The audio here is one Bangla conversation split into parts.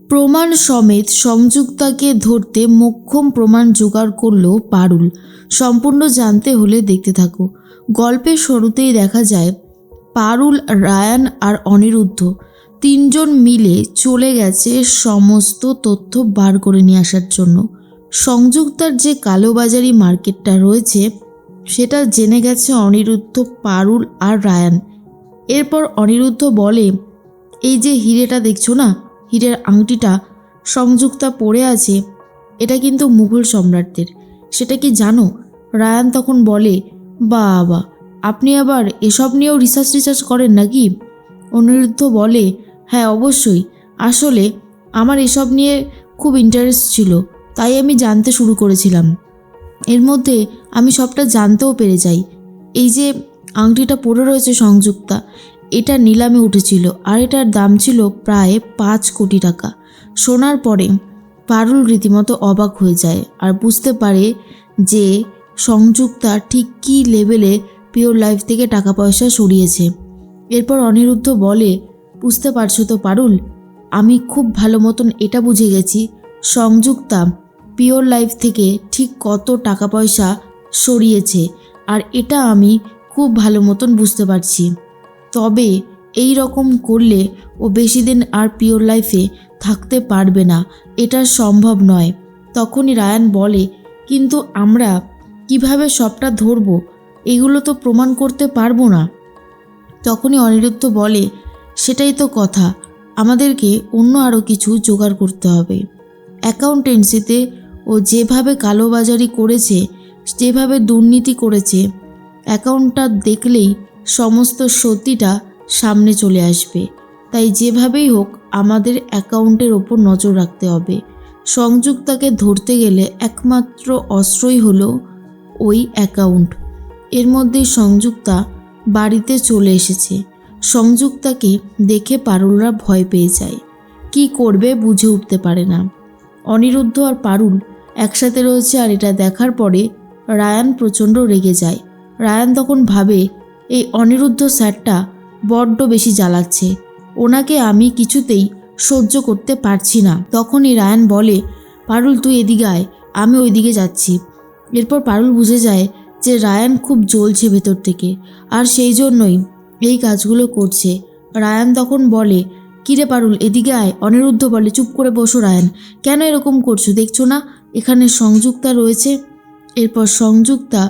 প্রমাণ সমেত সংযুক্তাকে ধরতে মোক্ষম প্রমাণ জোগাড় করল পারুল। সম্পূর্ণ জানতে হলে দেখতে থাকো। গল্পের শুরুতেই দেখা যায় পারুল, রায়ান আর অনিরুদ্ধ তিনজন মিলে চলে গেছে সমস্ত তথ্য বার করে নিয়ে আসার জন্য। সংযুক্তার যে কালোবাজারি মার্কেটটা রয়েছে সেটা জেনে গেছে অনিরুদ্ধ, পারুল আর রায়ান। এরপর অনিরুদ্ধ বলে, এই যে হিরেটা দেখছো না, হীরের আংটিটা সংযুক্তা পরে আছে, এটা কিন্তু মুঘল সম্রাটদের, সেটা কি জানো? রায়ান তখন বলে, বাবা, আপনি আবার এসব নিয়েও রিসার্চ করেন নাকি? অনিরুদ্ধ বলে, হ্যাঁ অবশ্যই, আসলে আমার এসব নিয়ে খুব ইন্টারেস্ট ছিল, তাই আমি জানতে শুরু করেছিলাম। এর মধ্যে আমি সবটা জানতেও পেরে যাই। এই যে আংটিটা পরে রয়েছে সংযুক্তা, এটা নিলামে উঠেছিল আর এটার দাম ছিল প্রায় 5 কোটি টাকা। শোনার পরে পারুল রীতিমতো অবাক হয়ে যায় আর বুঝতে পারে যে সংযুক্তা ঠিক কী লেভেলে পিওর লাইফ থেকে টাকা পয়সা সরিয়েছে। এরপর অনিরুদ্ধ বলে, বুঝতে পারছো তো পারুল, আমি খুব ভালো মতন এটা বুঝে গেছি সংযুক্তা পিওর লাইফ থেকে ঠিক কত টাকা পয়সা সরিয়েছে, আর এটা আমি খুব ভালো মতন বুঝতে পারছি। তবে এই রকম করলে ও বেশি দিন আর পিওর লাইফে থাকতে পারবে না, এটা সম্ভব নয়। তখনই রায়ান বলে, কিন্তু আমরা কিভাবে সবটা ধরবো? এগুলো তো প্রমাণ করতে পারবো না। তখনই অনিরুদ্ধ বলে, সেটাই তো কথা, আমাদেরকে অন্য আরও কিছু জোগাড় করতে হবে। অ্যাকাউন্টেন্সিতে ও যেভাবে কালোবাজারি করেছে, যেভাবে দুর্নীতি করেছে, অ্যাকাউন্টটা দেখলেই সমস্ত সত্যিটা সামনে চলে আসবে। তাই যেভাবেই হোক আমাদের অ্যাকাউন্টের ওপর নজর রাখতে হবে। সংযুক্তাকে ধরতে গেলে একমাত্র অস্ত্রই হলো ওই অ্যাকাউন্ট। এর মধ্যেই সংযুক্তা বাড়িতে চলে এসেছে। সংযুক্তাকে দেখে পারুলরা ভয় পেয়ে যায়, কি করবে বুঝে উঠতে পারে না। অনিরুদ্ধ আর পারুল একসাথে রয়েছে আর এটা দেখার পরে রায়ান প্রচণ্ড রেগে যায়। রায়ান তখন ভাবে, এই অনিরুদ্ধ স্যারটা বড্ড বেশি জ্বালাচ্ছে, ওনাকে আমি কিছুতেই সহ্য করতে পারছি না। তখনই রায়ান বলে, পারুল তুই এদিকে আয়, আমি ওইদিকে যাচ্ছি। এরপর পারুল বুঝে যায় যে রায়ান খুব জ্বলছে ভেতর থেকে, আর সেই জন্যই এই কাজগুলো করছে। রায়ান তখন বলে, কিরে পারুল এদিকে আয়। অনিরুদ্ধ বলে, চুপ করে বসো রায়ান, কেন এরকম করছো, দেখছো না এখানে সংযুক্তা রয়েছে? এরপর সংযুক্তা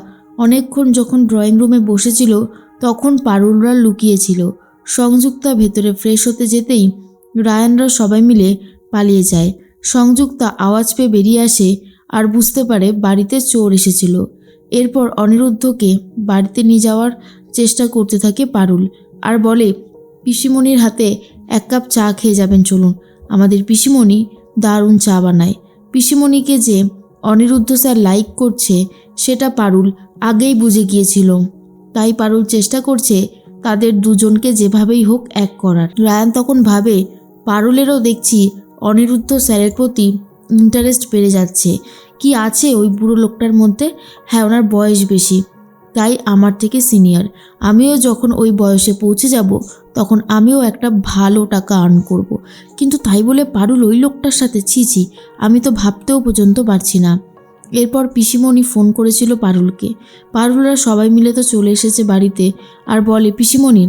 অনেকক্ষণ যখন ড্রয়িং রুমে বসেছিল তখন পারুলরা লুকিয়েছিল। সংযুক্তা ভেতরে ফ্রেশ হতে যেতেই রায়ানরা সবাই মিলে পালিয়ে যায়। সংযুক্তা আওয়াজ পেয়ে বেরিয়ে আসে আর বুঝতে পারে বাড়িতে চোর এসেছিল। এরপর অনিরুদ্ধকে বাড়িতে নিয়ে যাওয়ার চেষ্টা করতে থাকে পারুল আর বলে, পিসিমণির হাতে 1 কাপ চা খেয়ে যাবেন, চলুন, আমাদের পিসিমণি দারুণ চা বানায়। পিসিমণিকে যে অনিরুদ্ধ স্যার লাইক করছে সেটা পারুল আগেই বুঝে গিয়েছিল, তাই পারুল চেষ্টা করছে তাদের দুজনকে যেভাবেই হোক এক করার। রায়ান তখন ভাবে, পারুলেরও দেখছি অনিরুদ্ধ স্যারের প্রতি ইন্টারেস্ট বেড়ে যাচ্ছে। কি আছে ওই বুড়ো লোকটার মধ্যে? হ্যাঁ, ওনার বয়স বেশি, তাই আমার থেকে সিনিয়র। আমিও যখন ওই বয়সে পৌঁছে যাব তখন আমিও একটা ভালো টাকা আর্ন করব। কিন্তু তাই বলে পারুল ওই লোকটার সাথে, ছি, আমি তো ভাবতেও পর্যন্ত পারছি না। এরপর পিসিমণি ফোন করেছিল পারুলকে। পারুলরা সবাই মিলে তো চলে এসেছে বাড়িতে আর বলে, পিসিমণি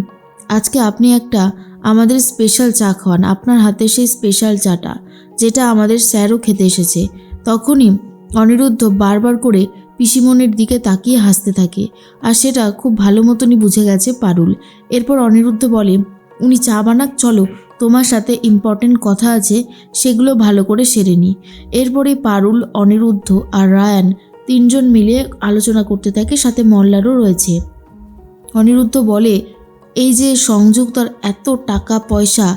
আজকে আপনি একটা আমাদের স্পেশাল চা খাওয়ান, আপনার হাতে সেই স্পেশাল চাটা যেটা আমাদের স্যারও খেতে এসেছে। তখনই অনিরুদ্ধ বারবার করে পিসিমণির দিকে তাকিয়ে হাসতে থাকে, আর সেটা খুব ভালো মতনই বুঝে গেছে পারুল। এরপর অনিরুদ্ধ বলে, উনি চা বানাক, চলো তোমার সাথে ইম্পর্টেন্ট কথা আছে, সেগুলো ভালো করে সেরে নিই। এরপরে পারুল, অনিরুদ্ধ আর রায়ান তিনজন মিলে আলোচনা করতে থাকে, সাথে মল্লারও রয়েছে। অনিরুদ্ধ বলে, এই যে সংযুক্তার এত টাকা পয়সা,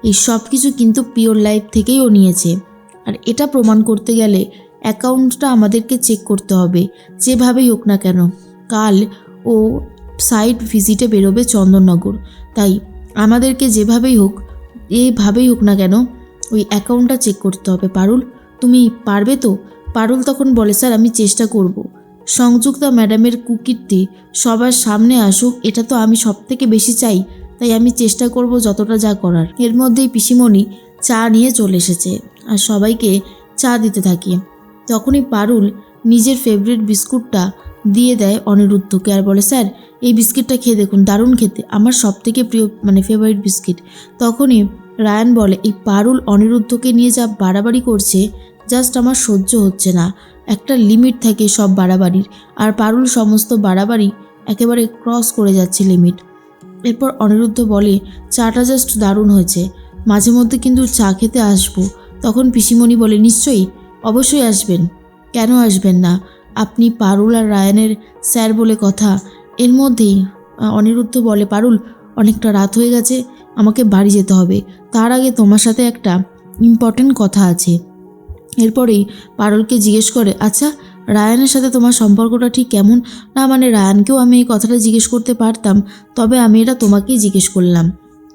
এই সব কিছু কিন্তু পিওর লাইফ থেকেই ও নিয়েছে, আর এটা প্রমাণ করতে গেলে অ্যাকাউন্টটা আমাদেরকে চেক করতে হবে যেভাবেই হোক না কেন। কাল ও সাইট ভিজিটে বেরোবে চন্দননগর, তাই আমাদেরকে যেভাবেই হোক, এইভাবেই হোক না কেন ওই অ্যাকাউন্টটা চেক করতে হবে। পারুল তুমি পারবে তো? পারুল তখন বলে, স্যার আমি চেষ্টা করব। সংযুক্তা ম্যাডামের কুকীর্তি সবার সামনে আসুক, এটা তো আমি সব থেকে বেশি চাই, তাই আমি চেষ্টা করব যতটা যা করার। এর মধ্যেই পিসিমণি চা নিয়ে চলে এসেছে আর সবাইকে চা দিতে থাকে। তখনই পারুল নিজের ফেভারিট বিস্কুটটা দিয়ে দেয় অনিরুদ্ধকে আর বলে, স্যার এই বিস্কিটটা খেয়ে দেখুন, দারুণ খেতে, আমার সবথেকে প্রিয় ফেভারিট বিস্কিট। তখনই রায়ান বলে, এই পারুল অনিরুদ্ধকে নিয়ে যা বাড়াবাড়ি করছে জাস্ট আমার সহ্য হচ্ছে না। একটা লিমিট থাকে সব বাড়াবাড়ির, আর পারুল সমস্ত বাড়াবাড়ি একেবারে ক্রস করে যাচ্ছে লিমিট। এরপর অনিরুদ্ধ বলে, চাটা জাস্ট দারুণ হয়েছে, মাঝে মধ্যে কিন্তু চা খেতে আসবো। তখন পিসিমণি বলে, নিশ্চয়ই, অবশ্যই আসবেন, কেন আসবেন না, আপনি পারুল আর রায়ানের স্যার বলে কথা। এর মধ্যেই অনিরুদ্ধ বলে, পারুল অনেকটা রাত হয়ে গেছে, আমাকে বাড়ি যেতে হবে, তার আগে তোমার সাথে একটা ইম্পর্টেন্ট কথা আছে। এরপরেই পারুলকে জিজ্ঞেস করে, আচ্ছা রায়ানের সাথে তোমার সম্পর্কটা ঠিক কেমন? না রায়ানকেও আমি এই কথাটা জিজ্ঞেস করতে পারতাম, তবে আমি এটা তোমাকেই জিজ্ঞেস করলাম।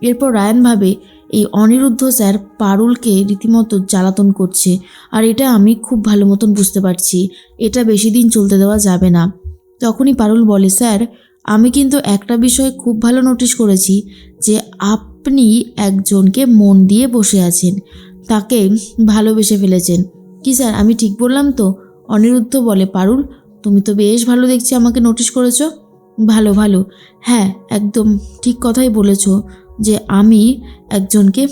এরপর রায়ান ভাবে, এই অনিরুদ্ধ স্যার পারুলকে রীতিমতো জ্বালাতন করছে, আর এটা আমি খুব ভালো মতন বুঝতে পারছি, এটা বেশি দিন চলতে দেওয়া যাবে না। তখনই পারুল বলে, স্যার আমি কিন্তু একটা বিষয় খুব ভালো নোটিশ করেছি, যে আপনি একজনকে মন দিয়ে বসে আছেন, তাকে ভালোবেসে ফেলেছেন। কি স্যার, আমি ঠিক বললাম তো? অনিরুদ্ধ বলে, পারুল তুমি তো বেশ ভালো দেখছি আমাকে নোটিশ করেছ। ভালো ভালো, হ্যাঁ একদম ঠিক কথাই বলেছ, যে আমি একজনকে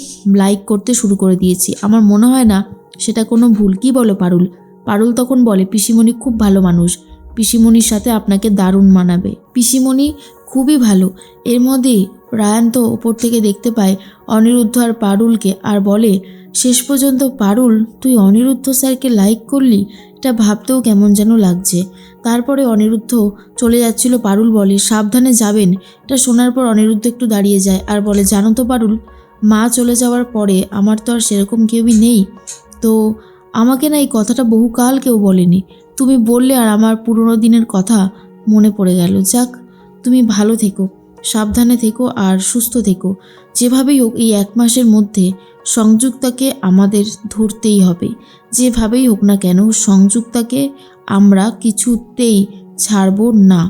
লাইক করতে শুরু করে দিয়েছি, আমার মনে হয় না সেটা কোনো ভুল। কি বলো পারুল? পারুল তখন বলে, পিসিমণি খুব ভালো মানুষ, পিসিমণির সাথে আপনাকে দারুণ মানাবে, পিসিমণি খুবই ভালো। এর মধ্যেই রায়ান তো ওপর থেকে দেখতে পায় অনিরুদ্ধ আর পারুলকে, আর বলে, শেষ পর্যন্ত পারুল তুই অনিরুদ্ধ স্যারকে লাইক করলি, এটা ভাবতেও কেমন যেন লাগছে। তারপরে অনিরুদ্ধ চলে যাচ্ছিল, পারুল বলে, সাবধানে যাবেন। এটা শোনার পর অনিরুদ্ধ একটু দাঁড়িয়ে যায় আর বলে, জানো তো পারুল, মা চলে যাওয়ার পরে আমার তো আর সেরকম কেউই নেই, তো আমাকে না এই কথাটা বহুকাল কেউ বলেনি, তুমি বললে আর আমার পুরনো দিনের কথা মনে পড়ে গেল। যাক, তুমি ভালো থেকো, সাবধানে থেকো আর সুস্থ থেকো। যেভাবেই হোক এই 1 মাসের মধ্যে সংযুক্তাকে আমাদের ধরতেই হবে, যেভাবেই হোক না কেন সংযুক্তাকে আমরা কিছুতেই ছাড়ব না।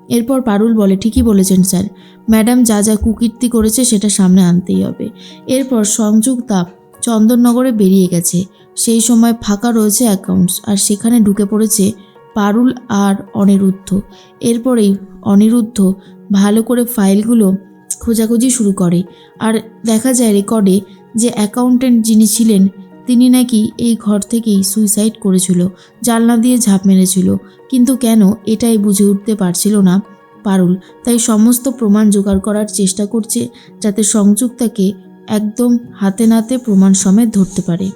এরপর পারুল বলে, ঠিকই বলেছেন স্যার, ম্যাডাম যা যা কুকীর্তি করেছে সেটা সামনে আনতেই হবে। এরপর সংযুক্তা চন্দননগরে বেরিয়ে গেছে, সেই সময় ফাঁকা রয়েছে অ্যাকাউন্টস, আর সেখানে ঢুকে পড়েছে পারুল আর অনিরুদ্ধ। এরপরেই অনিরুদ্ধ ভালো করে ফাইলগুলো খোঁজাখুঁজি শুরু করে, আর দেখা যায় রেকর্ডে যে অ্যাকাউন্টেন্ট যিনি ছিলেন তিনি নাকি এই ঘর থেকেই সুইসাইড করেছিল, জানলা দিয়ে ঝাঁপ মেরেছিল। কিন্তু কেন, এটাই বুঝে উঠতে পারছিল না পারুল। তাই সমস্ত প্রমাণ জোগাড় করার চেষ্টা করছে, যাতে সংযুক্তাকে একদম হাতে নাতে প্রমাণ সমেত ধরতে পারে।